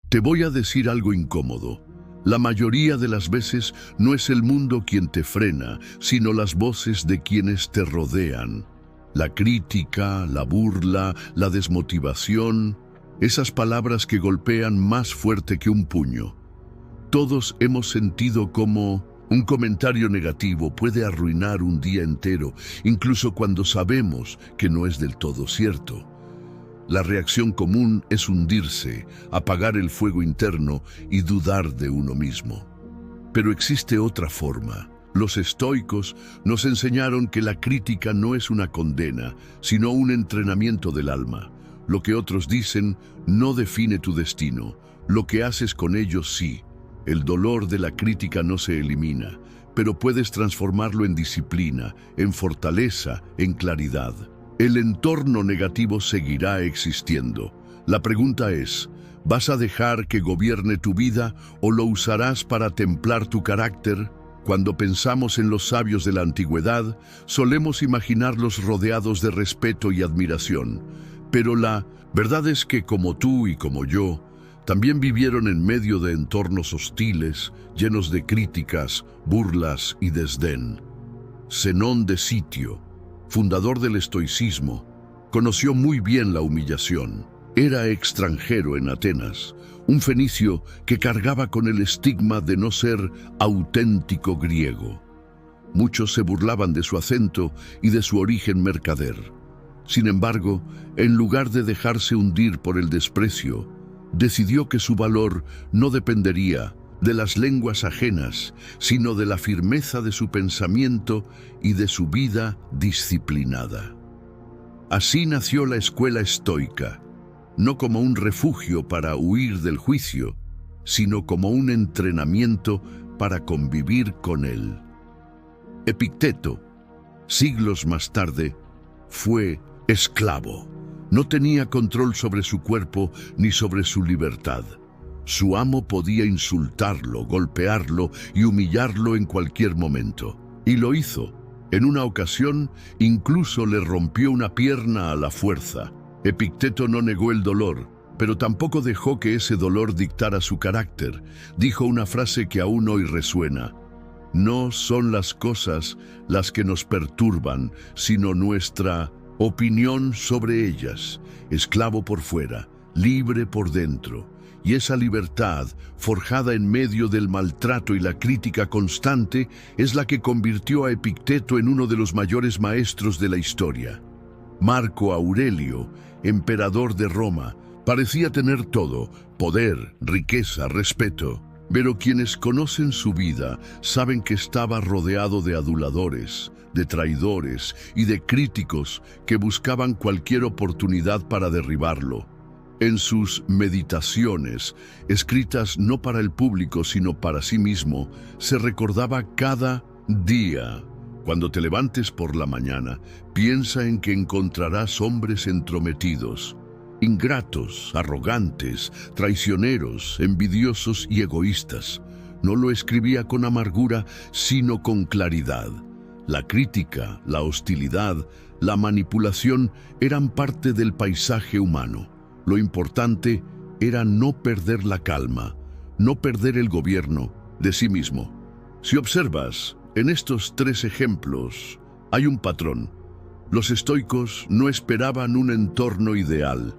Te voy a decir algo incómodo. La mayoría de las veces no es el mundo quien te frena, sino las voces de quienes te rodean. La crítica, la burla, la desmotivación, esas palabras que golpean más fuerte que un puño. Todos hemos sentido cómo un comentario negativo puede arruinar un día entero, incluso cuando sabemos que no es del todo cierto. La reacción común es hundirse, apagar el fuego interno y dudar de uno mismo. Pero existe otra forma. Los estoicos nos enseñaron que la crítica no es una condena, sino un entrenamiento del alma. Lo que otros dicen no define tu destino, lo que haces con ellos sí. El dolor de la crítica no se elimina, pero puedes transformarlo en disciplina, en fortaleza, en claridad. El entorno negativo seguirá existiendo. La pregunta es, ¿vas a dejar que gobierne tu vida o lo usarás para templar tu carácter? Cuando pensamos en los sabios de la antigüedad, solemos imaginarlos rodeados de respeto y admiración. Pero la verdad es que como tú y como yo, también vivieron en medio de entornos hostiles, llenos de críticas, burlas y desdén. Zenón de Sitio, fundador del estoicismo, conoció muy bien la humillación. Era extranjero en Atenas, un fenicio que cargaba con el estigma de no ser auténtico griego. Muchos se burlaban de su acento y de su origen mercader. Sin embargo, en lugar de dejarse hundir por el desprecio, decidió que su valor no dependería de las lenguas ajenas, sino de la firmeza de su pensamiento y de su vida disciplinada. Así nació la escuela estoica, no como un refugio para huir del juicio, sino como un entrenamiento para convivir con él. Epicteto, siglos más tarde, fue esclavo. No tenía control sobre su cuerpo ni sobre su libertad. Su amo podía insultarlo, golpearlo y humillarlo en cualquier momento. Y lo hizo. En una ocasión, incluso le rompió una pierna a la fuerza. Epicteto no negó el dolor, pero tampoco dejó que ese dolor dictara su carácter. Dijo una frase que aún hoy resuena: no son las cosas las que nos perturban, sino nuestra opinión sobre ellas. Esclavo por fuera, libre por dentro. Y esa libertad, forjada en medio del maltrato y la crítica constante, es la que convirtió a Epicteto en uno de los mayores maestros de la historia. Marco Aurelio, emperador de Roma, parecía tener todo: poder, riqueza, respeto. Pero quienes conocen su vida saben que estaba rodeado de aduladores, de traidores y de críticos que buscaban cualquier oportunidad para derribarlo. En sus meditaciones, escritas no para el público sino para sí mismo, se recordaba cada día: cuando te levantes por la mañana, piensa en que encontrarás hombres entrometidos, ingratos, arrogantes, traicioneros, envidiosos y egoístas. No lo escribía con amargura, sino con claridad. La crítica, la hostilidad, la manipulación eran parte del paisaje humano. Lo importante era no perder la calma, no perder el gobierno de sí mismo. Si observas, en estos tres ejemplos hay un patrón. Los estoicos no esperaban un entorno ideal.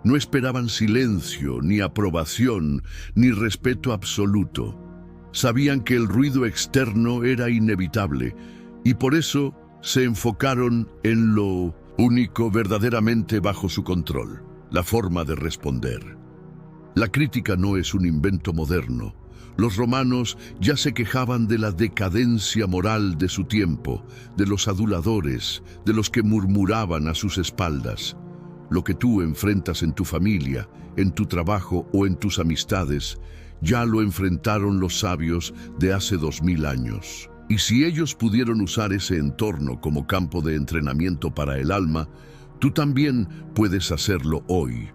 No esperaban silencio, ni aprobación, ni respeto absoluto. Sabían que el ruido externo era inevitable y por eso se enfocaron en lo único verdaderamente bajo su control: la forma de responder. La crítica no es un invento moderno. Los romanos ya se quejaban de la decadencia moral de su tiempo, de los aduladores, de los que murmuraban a sus espaldas. Lo que tú enfrentas en tu familia, en tu trabajo o en tus amistades, ya lo enfrentaron los sabios de hace 2000 años. Y si ellos pudieron usar ese entorno como campo de entrenamiento para el alma, tú también puedes hacerlo hoy.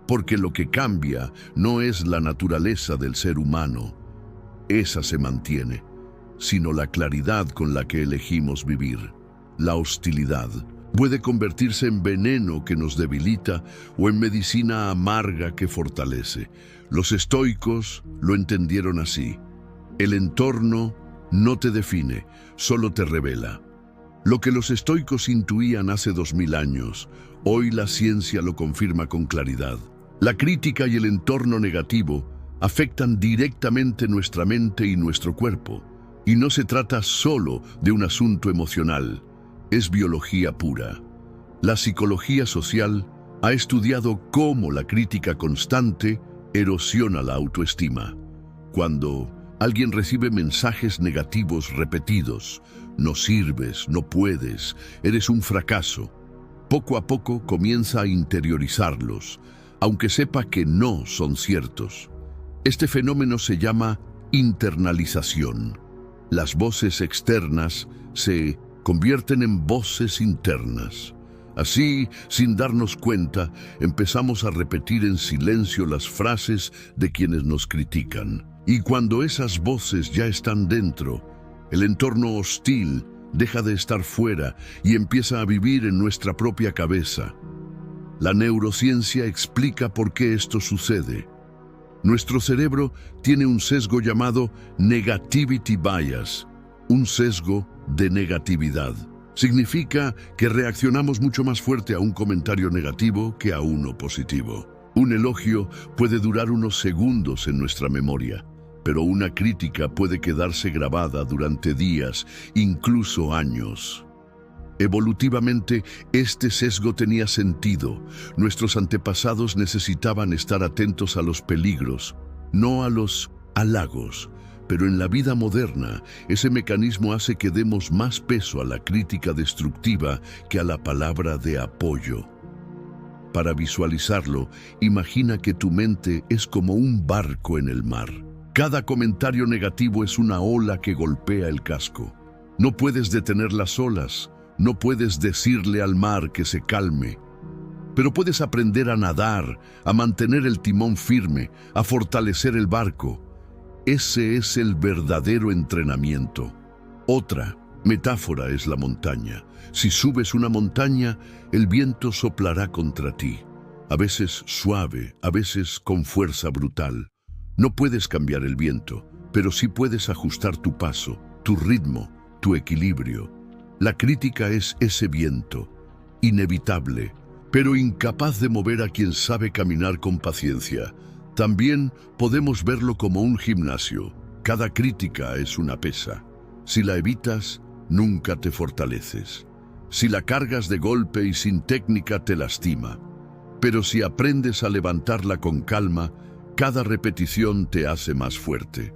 Porque lo que cambia no es la naturaleza del ser humano, esa se mantiene, sino la claridad con la que elegimos vivir. La hostilidad, Puede convertirse en veneno que nos debilita o en medicina amarga que fortalece. Los estoicos lo entendieron así. El entorno no te define, solo te revela. Lo que los estoicos intuían hace 2000 años, hoy la ciencia lo confirma con claridad. La crítica y el entorno negativo afectan directamente nuestra mente y nuestro cuerpo. Y no se trata solo de un asunto emocional, es biología pura. La psicología social ha estudiado cómo la crítica constante erosiona la autoestima. Cuando alguien recibe mensajes negativos repetidos, no sirves, no puedes, eres un fracaso, poco a poco comienza a interiorizarlos, aunque sepa que no son ciertos. Este fenómeno se llama internalización. Las voces externas se convierten en voces internas. Así, sin darnos cuenta, empezamos a repetir en silencio las frases de quienes nos critican. Y cuando esas voces ya están dentro, el entorno hostil deja de estar fuera y empieza a vivir en nuestra propia cabeza. La neurociencia explica por qué esto sucede. Nuestro cerebro tiene un sesgo llamado negativity bias, un sesgo de negatividad. Significa que reaccionamos mucho más fuerte a un comentario negativo que a uno positivo. Un elogio puede durar unos segundos en nuestra memoria, pero una crítica puede quedarse grabada durante días, incluso años. Evolutivamente, este sesgo tenía sentido. Nuestros antepasados necesitaban estar atentos a los peligros, no a los halagos. Pero en la vida moderna, ese mecanismo hace que demos más peso a la crítica destructiva que a la palabra de apoyo. Para visualizarlo, imagina que tu mente es como un barco en el mar. Cada comentario negativo es una ola que golpea el casco. No puedes detener las olas. No puedes decirle al mar que se calme, pero puedes aprender a nadar, a mantener el timón firme, a fortalecer el barco. Ese es el verdadero entrenamiento. Otra metáfora es la montaña. Si subes una montaña, el viento soplará contra ti, a veces suave, a veces con fuerza brutal. No puedes cambiar el viento, pero sí puedes ajustar tu paso, tu ritmo, tu equilibrio. La crítica es ese viento, inevitable, pero incapaz de mover a quien sabe caminar con paciencia. También podemos verlo como un gimnasio. Cada crítica es una pesa. Si la evitas, nunca te fortaleces. Si la cargas de golpe y sin técnica, te lastima. Pero si aprendes a levantarla con calma, cada repetición te hace más fuerte.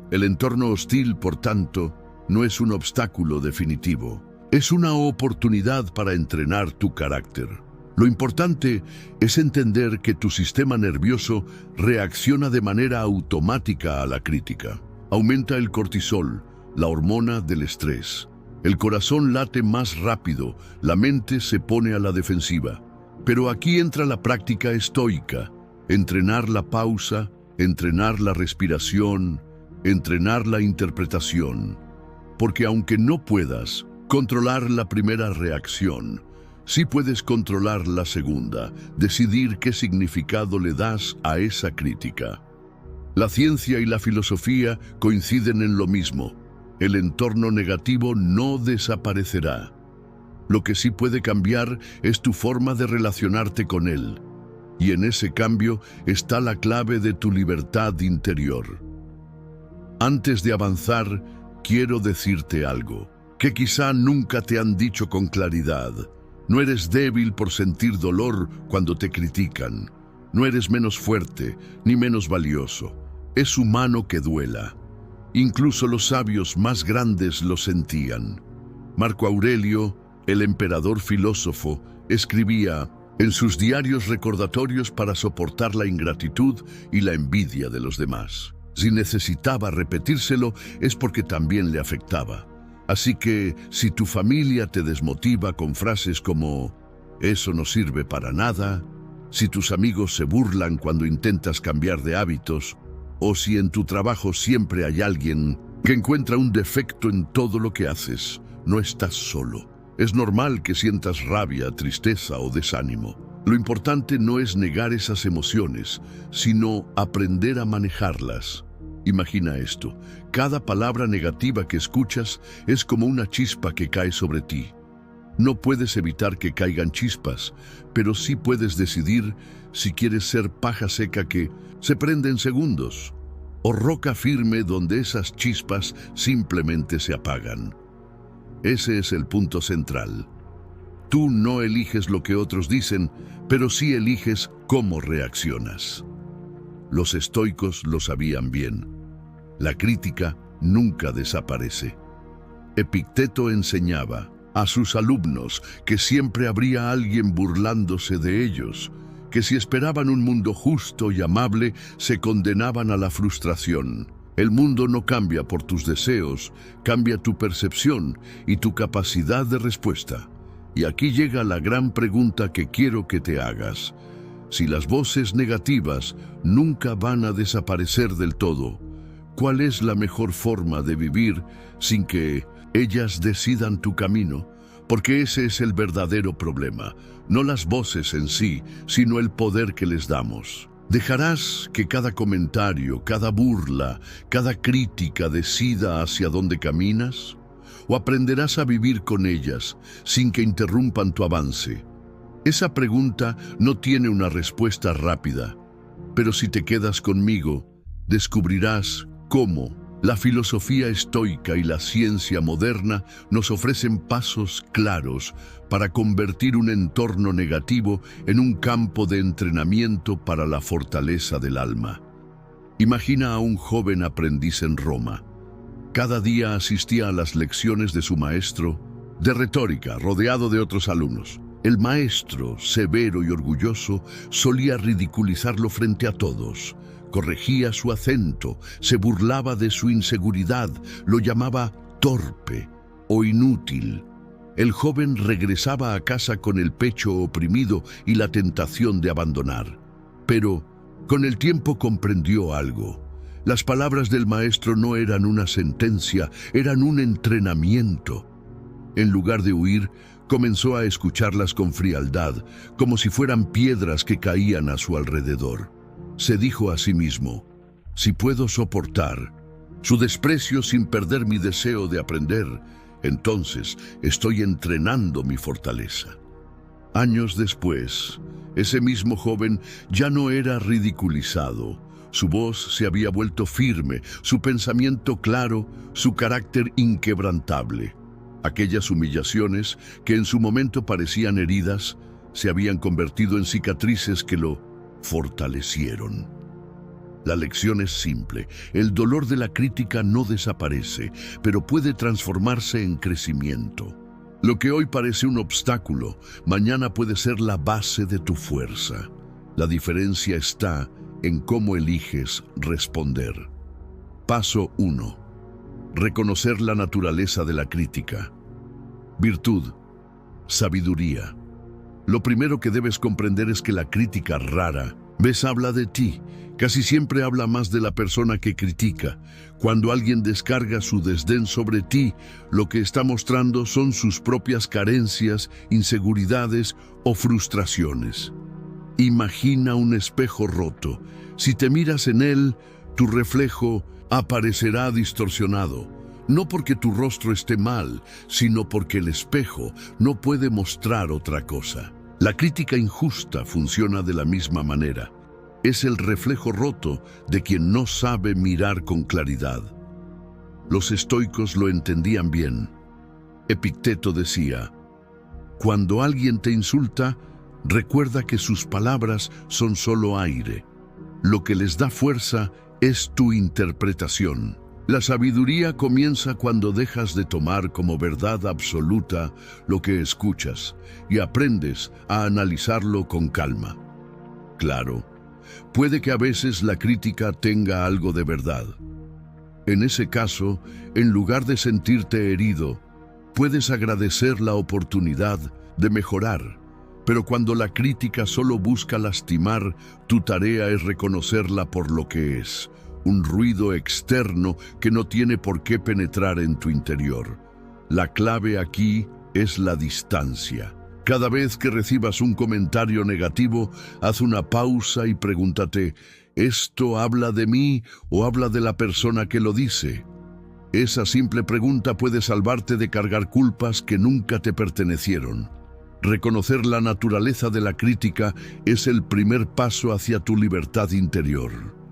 El entorno hostil, por tanto, no es un obstáculo definitivo, es una oportunidad para entrenar tu carácter. Lo importante es entender que tu sistema nervioso reacciona de manera automática a la crítica. Aumenta el cortisol, la hormona del estrés. El corazón late más rápido, la mente se pone a la defensiva. Pero aquí entra la práctica estoica, entrenar la pausa, entrenar la respiración, entrenar la interpretación. Porque aunque no puedas controlar la primera reacción, sí puedes controlar la segunda, decidir qué significado le das a esa crítica. La ciencia y la filosofía coinciden en lo mismo. El entorno negativo no desaparecerá. Lo que sí puede cambiar es tu forma de relacionarte con él. Y en ese cambio está la clave de tu libertad interior. Antes de avanzar, quiero decirte algo que quizá nunca te han dicho con claridad. No eres débil por sentir dolor cuando te critican. No eres menos fuerte ni menos valioso. Es humano que duela. Incluso los sabios más grandes lo sentían. Marco Aurelio, el emperador filósofo, escribía en sus diarios recordatorios para soportar la ingratitud y la envidia de los demás. Si necesitaba repetírselo es porque también le afectaba. Así que, si tu familia te desmotiva con frases como «eso no sirve para nada», si tus amigos se burlan cuando intentas cambiar de hábitos, o si en tu trabajo siempre hay alguien que encuentra un defecto en todo lo que haces, no estás solo. Es normal que sientas rabia, tristeza o desánimo. Lo importante no es negar esas emociones, sino aprender a manejarlas. Imagina esto: cada palabra negativa que escuchas es como una chispa que cae sobre ti. No puedes evitar que caigan chispas, pero sí puedes decidir si quieres ser paja seca que se prende en segundos, o roca firme donde esas chispas simplemente se apagan. Ese es el punto central. Tú no eliges lo que otros dicen, pero sí eliges cómo reaccionas. Los estoicos lo sabían bien. La crítica nunca desaparece. Epicteto enseñaba a sus alumnos que siempre habría alguien burlándose de ellos, que si esperaban un mundo justo y amable, se condenaban a la frustración. El mundo no cambia por tus deseos, cambia tu percepción y tu capacidad de respuesta. Y aquí llega la gran pregunta que quiero que te hagas. Si las voces negativas nunca van a desaparecer del todo, ¿cuál es la mejor forma de vivir sin que ellas decidan tu camino? Porque ese es el verdadero problema, no las voces en sí, sino el poder que les damos. ¿Dejarás que cada comentario, cada burla, cada crítica decida hacia dónde caminas? ¿O aprenderás a vivir con ellas sin que interrumpan tu avance? Esa pregunta no tiene una respuesta rápida, pero si te quedas conmigo, descubrirás cómo la filosofía estoica y la ciencia moderna nos ofrecen pasos claros para convertir un entorno negativo en un campo de entrenamiento para la fortaleza del alma. Imagina a un joven aprendiz en Roma. Cada día asistía a las lecciones de su maestro de retórica, rodeado de otros alumnos. El maestro, severo y orgulloso, solía ridiculizarlo frente a todos. Corregía su acento, se burlaba de su inseguridad, lo llamaba torpe o inútil. El joven regresaba a casa con el pecho oprimido y la tentación de abandonar. Pero con el tiempo comprendió algo. Las palabras del maestro no eran una sentencia, eran un entrenamiento. En lugar de huir, comenzó a escucharlas con frialdad, como si fueran piedras que caían a su alrededor. Se dijo a sí mismo: si puedo soportar su desprecio sin perder mi deseo de aprender, entonces estoy entrenando mi fortaleza. Años después, ese mismo joven ya no era ridiculizado. Su voz se había vuelto firme, su pensamiento claro, su carácter inquebrantable. Aquellas humillaciones, que en su momento parecían heridas, se habían convertido en cicatrices que lo fortalecieron. La lección es simple: el dolor de la crítica no desaparece, pero puede transformarse en crecimiento. Lo que hoy parece un obstáculo, mañana puede ser la base de tu fuerza. La diferencia está en cómo eliges responder. Paso 1. Reconocer la naturaleza de la crítica. Virtud, sabiduría. Lo primero que debes comprender es que la crítica rara vez habla de ti. Casi siempre habla más de la persona que critica. Cuando alguien descarga su desdén sobre ti, lo que está mostrando son sus propias carencias, inseguridades o frustraciones. Imagina un espejo roto. Si te miras en él, tu reflejo aparecerá distorsionado. No porque tu rostro esté mal, sino porque el espejo no puede mostrar otra cosa. La crítica injusta funciona de la misma manera. Es el reflejo roto de quien no sabe mirar con claridad. Los estoicos lo entendían bien. Epicteto decía: cuando alguien te insulta, recuerda que sus palabras son solo aire. Lo que les da fuerza es tu interpretación. La sabiduría comienza cuando dejas de tomar como verdad absoluta lo que escuchas y aprendes a analizarlo con calma. Claro, puede que a veces la crítica tenga algo de verdad. En ese caso, en lugar de sentirte herido, puedes agradecer la oportunidad de mejorar. Pero cuando la crítica solo busca lastimar, tu tarea es reconocerla por lo que es: un ruido externo que no tiene por qué penetrar en tu interior. La clave aquí es la distancia. Cada vez que recibas un comentario negativo, haz una pausa y pregúntate, ¿esto habla de mí o habla de la persona que lo dice? Esa simple pregunta puede salvarte de cargar culpas que nunca te pertenecieron. Reconocer la naturaleza de la crítica es el primer paso hacia tu libertad interior.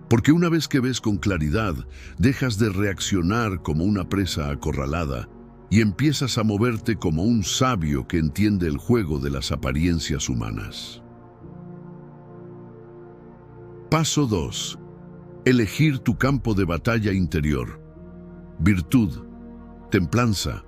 Porque una vez que ves con claridad, dejas de reaccionar como una presa acorralada y empiezas a moverte como un sabio que entiende el juego de las apariencias humanas. Paso 2. Elegir tu campo de batalla interior. Virtud, templanza.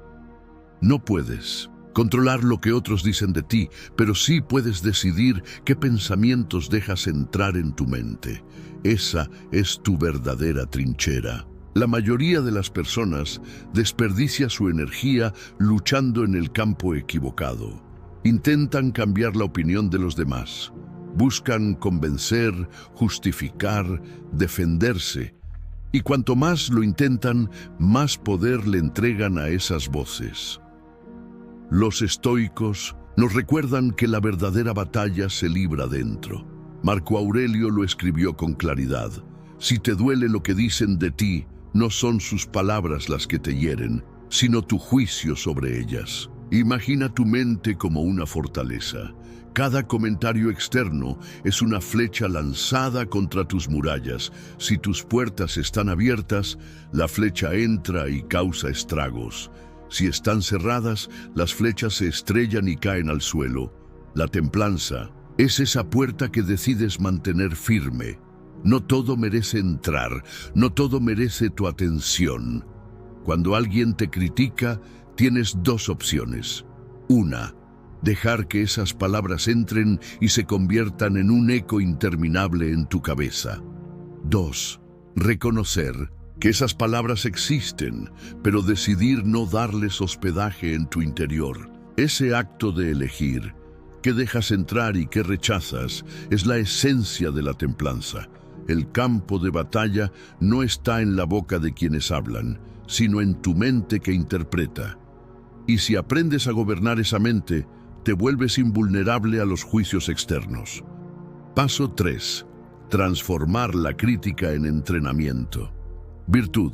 No puedes controlar lo que otros dicen de ti, pero sí puedes decidir qué pensamientos dejas entrar en tu mente. Esa es tu verdadera trinchera. La mayoría de las personas desperdicia su energía luchando en el campo equivocado. Intentan cambiar la opinión de los demás. Buscan convencer, justificar, defenderse. Y cuanto más lo intentan, más poder le entregan a esas voces. Los estoicos nos recuerdan que la verdadera batalla se libra dentro. Marco Aurelio lo escribió con claridad. Si te duele lo que dicen de ti, no son sus palabras las que te hieren, sino tu juicio sobre ellas. Imagina tu mente como una fortaleza. Cada comentario externo es una flecha lanzada contra tus murallas. Si tus puertas están abiertas, la flecha entra y causa estragos. Si están cerradas, las flechas se estrellan y caen al suelo. La templanza es esa puerta que decides mantener firme. No todo merece entrar, no todo merece tu atención. Cuando alguien te critica, tienes dos opciones. Una, dejar que esas palabras entren y se conviertan en un eco interminable en tu cabeza. Dos, reconocer que esas palabras existen, pero decidir no darles hospedaje en tu interior. Ese acto de elegir, qué dejas entrar y qué rechazas, es la esencia de la templanza. El campo de batalla no está en la boca de quienes hablan, sino en tu mente que interpreta. Y si aprendes a gobernar esa mente, te vuelves invulnerable a los juicios externos. Paso 3. Transformar la crítica en entrenamiento. Virtud.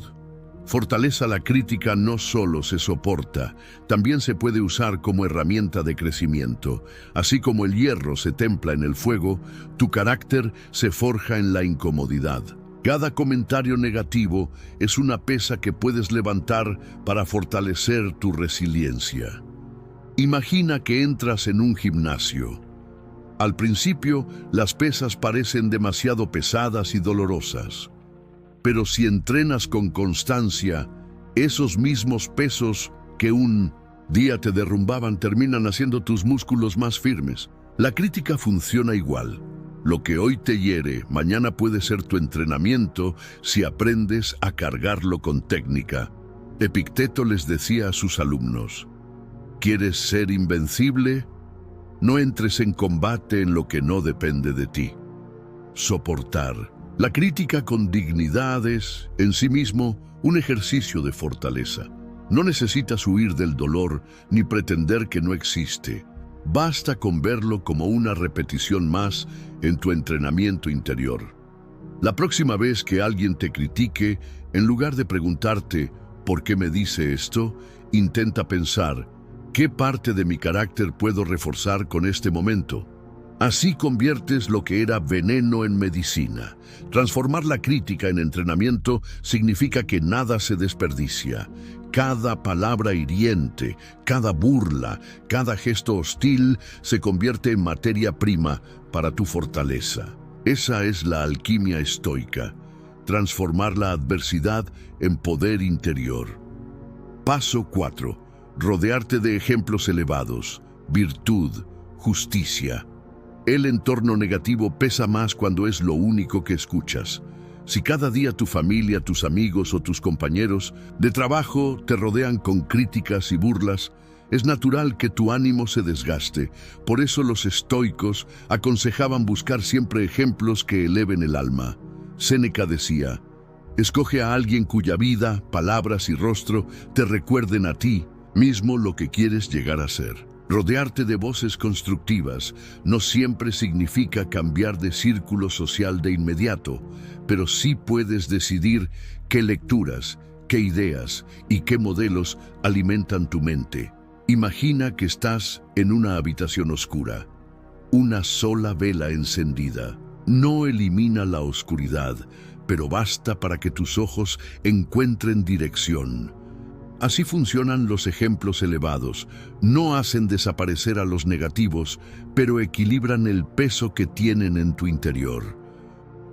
Fortaleza. La crítica no solo se soporta, también se puede usar como herramienta de crecimiento. Así como el hierro se templa en el fuego, tu carácter se forja en la incomodidad. Cada comentario negativo es una pesa que puedes levantar para fortalecer tu resiliencia. Imagina que entras en un gimnasio. Al principio, las pesas parecen demasiado pesadas y dolorosas. Pero si entrenas con constancia, esos mismos pesos que un día te derrumbaban terminan haciendo tus músculos más firmes. La crítica funciona igual. Lo que hoy te hiere, mañana puede ser tu entrenamiento si aprendes a cargarlo con técnica. Epicteto les decía a sus alumnos, ¿quieres ser invencible? No entres en combate en lo que no depende de ti. Soportar. La crítica con dignidad es, en sí mismo, un ejercicio de fortaleza. No necesitas huir del dolor ni pretender que no existe. Basta con verlo como una repetición más en tu entrenamiento interior. La próxima vez que alguien te critique, en lugar de preguntarte ¿por qué me dice esto?, intenta pensar ¿qué parte de mi carácter puedo reforzar con este momento? Así conviertes lo que era veneno en medicina. Transformar la crítica en entrenamiento significa que nada se desperdicia. Cada palabra hiriente, cada burla, cada gesto hostil se convierte en materia prima para tu fortaleza. Esa es la alquimia estoica. Transformar la adversidad en poder interior. Paso 4. Rodearte de ejemplos elevados. Virtud, justicia. El entorno negativo pesa más cuando es lo único que escuchas. Si cada día tu familia, tus amigos o tus compañeros de trabajo te rodean con críticas y burlas, es natural que tu ánimo se desgaste. Por eso los estoicos aconsejaban buscar siempre ejemplos que eleven el alma. Séneca decía, escoge a alguien cuya vida, palabras y rostro te recuerden a ti, mismo lo que quieres llegar a ser. Rodearte de voces constructivas no siempre significa cambiar de círculo social de inmediato, pero sí puedes decidir qué lecturas, qué ideas y qué modelos alimentan tu mente. Imagina que estás en una habitación oscura. Una sola vela encendida. No elimina la oscuridad, pero basta para que tus ojos encuentren dirección. Así funcionan los ejemplos elevados. No hacen desaparecer a los negativos, pero equilibran el peso que tienen en tu interior.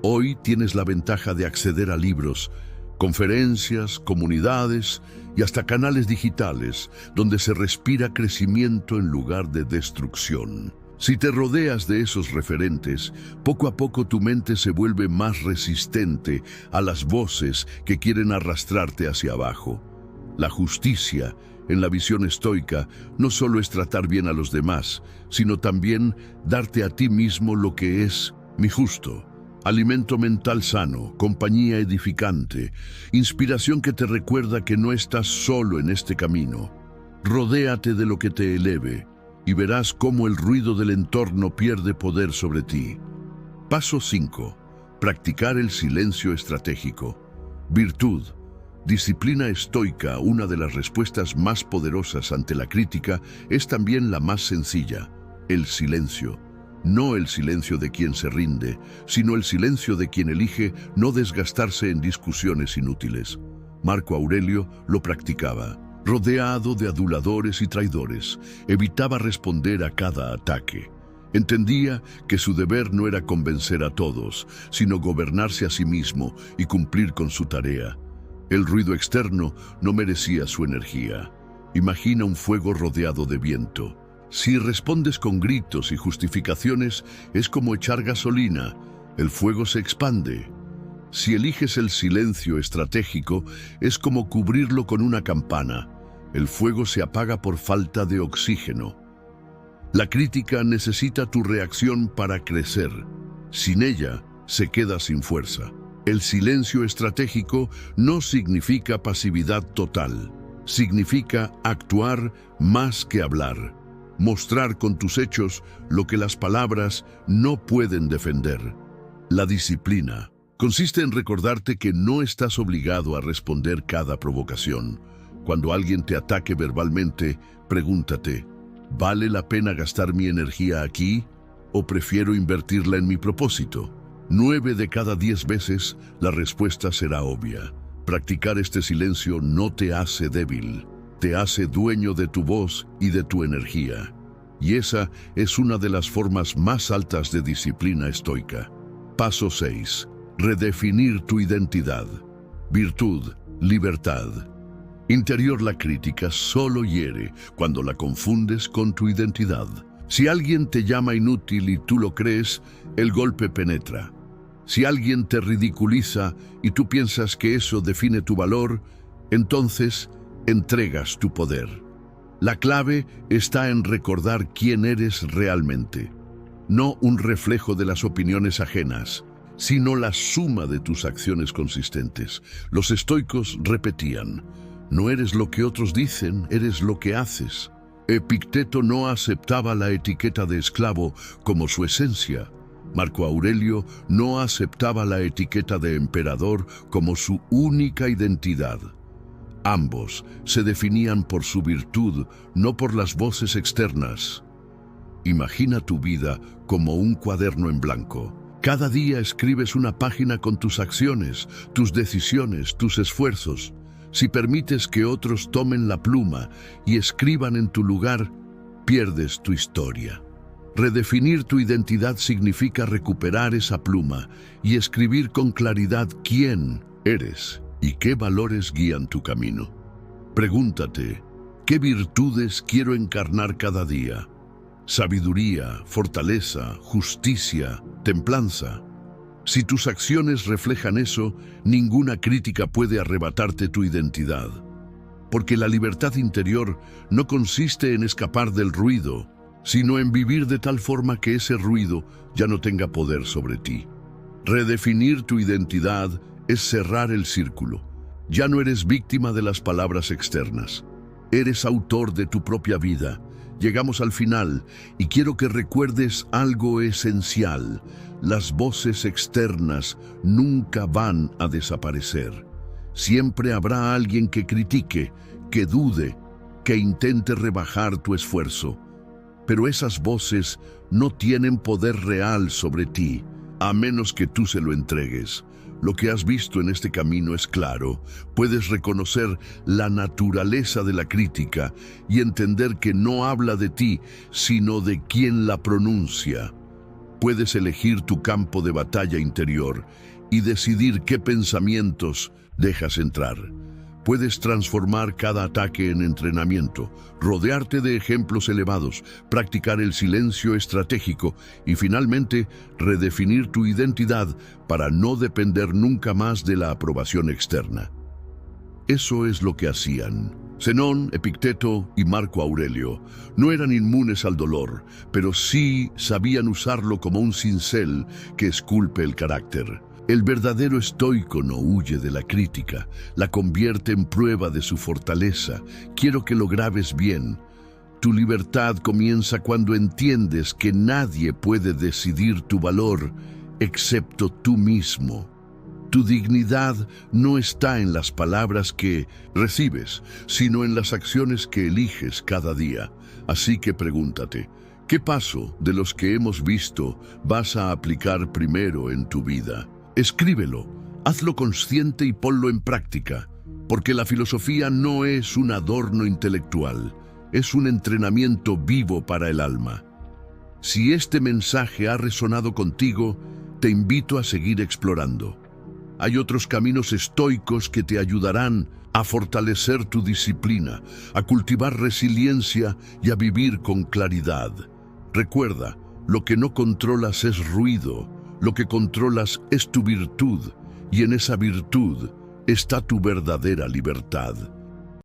Hoy tienes la ventaja de acceder a libros, conferencias, comunidades y hasta canales digitales, donde se respira crecimiento en lugar de destrucción. Si te rodeas de esos referentes, poco a poco tu mente se vuelve más resistente a las voces que quieren arrastrarte hacia abajo. La justicia, en la visión estoica, no solo es tratar bien a los demás, sino también darte a ti mismo lo que es mi justo. Alimento mental sano, compañía edificante, inspiración que te recuerda que no estás solo en este camino. Rodéate de lo que te eleve y verás cómo el ruido del entorno pierde poder sobre ti. Paso 5. Practicar el silencio estratégico. Virtud. Disciplina estoica, una de las respuestas más poderosas ante la crítica, es también la más sencilla: el silencio. No el silencio de quien se rinde, sino el silencio de quien elige no desgastarse en discusiones inútiles. Marco Aurelio lo practicaba. Rodeado de aduladores y traidores, evitaba responder a cada ataque. Entendía que su deber no era convencer a todos, sino gobernarse a sí mismo y cumplir con su tarea. El ruido externo no merecía su energía. Imagina un fuego rodeado de viento. Si respondes con gritos y justificaciones, es como echar gasolina. El fuego se expande. Si eliges el silencio estratégico, es como cubrirlo con una campana. El fuego se apaga por falta de oxígeno. La crítica necesita tu reacción para crecer. Sin ella, se queda sin fuerza. El silencio estratégico no significa pasividad total. Significa actuar más que hablar. Mostrar con tus hechos lo que las palabras no pueden defender. La disciplina consiste en recordarte que no estás obligado a responder cada provocación. Cuando alguien te ataque verbalmente, pregúntate: ¿vale la pena gastar mi energía aquí o prefiero invertirla en mi propósito? 9 de cada 10 veces la respuesta será obvia. Practicar este silencio no te hace débil, te hace dueño de tu voz y de tu energía. Y esa es una de las formas más altas de disciplina estoica. Paso 6. Redefinir tu identidad. Virtud, libertad. Interior. La crítica solo hiere cuando la confundes con tu identidad. Si alguien te llama inútil y tú lo crees, el golpe penetra. Si alguien te ridiculiza y tú piensas que eso define tu valor, entonces entregas tu poder. La clave está en recordar quién eres realmente. No un reflejo de las opiniones ajenas, sino la suma de tus acciones consistentes. Los estoicos repetían: no eres lo que otros dicen, eres lo que haces. Epicteto no aceptaba la etiqueta de esclavo como su esencia. Marco Aurelio no aceptaba la etiqueta de emperador como su única identidad. Ambos se definían por su virtud, no por las voces externas. Imagina tu vida como un cuaderno en blanco. Cada día escribes una página con tus acciones, tus decisiones, tus esfuerzos. Si permites que otros tomen la pluma y escriban en tu lugar, pierdes tu historia. Redefinir tu identidad significa recuperar esa pluma y escribir con claridad quién eres y qué valores guían tu camino. Pregúntate: ¿qué virtudes quiero encarnar cada día? Sabiduría, fortaleza, justicia, templanza. Si tus acciones reflejan eso, ninguna crítica puede arrebatarte tu identidad. Porque la libertad interior no consiste en escapar del ruido, sino en vivir de tal forma que ese ruido ya no tenga poder sobre ti. Redefinir tu identidad es cerrar el círculo. Ya no eres víctima de las palabras externas. Eres autor de tu propia vida. Llegamos al final y quiero que recuerdes algo esencial. Las voces externas nunca van a desaparecer. Siempre habrá alguien que critique, que dude, que intente rebajar tu esfuerzo. Pero esas voces no tienen poder real sobre ti, a menos que tú se lo entregues. Lo que has visto en este camino es claro. Puedes reconocer la naturaleza de la crítica y entender que no habla de ti, sino de quien la pronuncia. Puedes elegir tu campo de batalla interior y decidir qué pensamientos dejas entrar. Puedes transformar cada ataque en entrenamiento, rodearte de ejemplos elevados, practicar el silencio estratégico y finalmente redefinir tu identidad para no depender nunca más de la aprobación externa. Eso es lo que hacían. Zenón, Epicteto y Marco Aurelio no eran inmunes al dolor, pero sí sabían usarlo como un cincel que esculpe el carácter. El verdadero estoico no huye de la crítica, la convierte en prueba de su fortaleza. Quiero que lo grabes bien. Tu libertad comienza cuando entiendes que nadie puede decidir tu valor excepto tú mismo. Tu dignidad no está en las palabras que recibes, sino en las acciones que eliges cada día. Así que pregúntate, ¿qué paso de los que hemos visto vas a aplicar primero en tu vida? Escríbelo, hazlo consciente y ponlo en práctica, porque la filosofía no es un adorno intelectual, es un entrenamiento vivo para el alma. Si este mensaje ha resonado contigo, te invito a seguir explorando. Hay otros caminos estoicos que te ayudarán a fortalecer tu disciplina, a cultivar resiliencia y a vivir con claridad. Recuerda, lo que no controlas es ruido. Lo que controlas es tu virtud, y en esa virtud está tu verdadera libertad.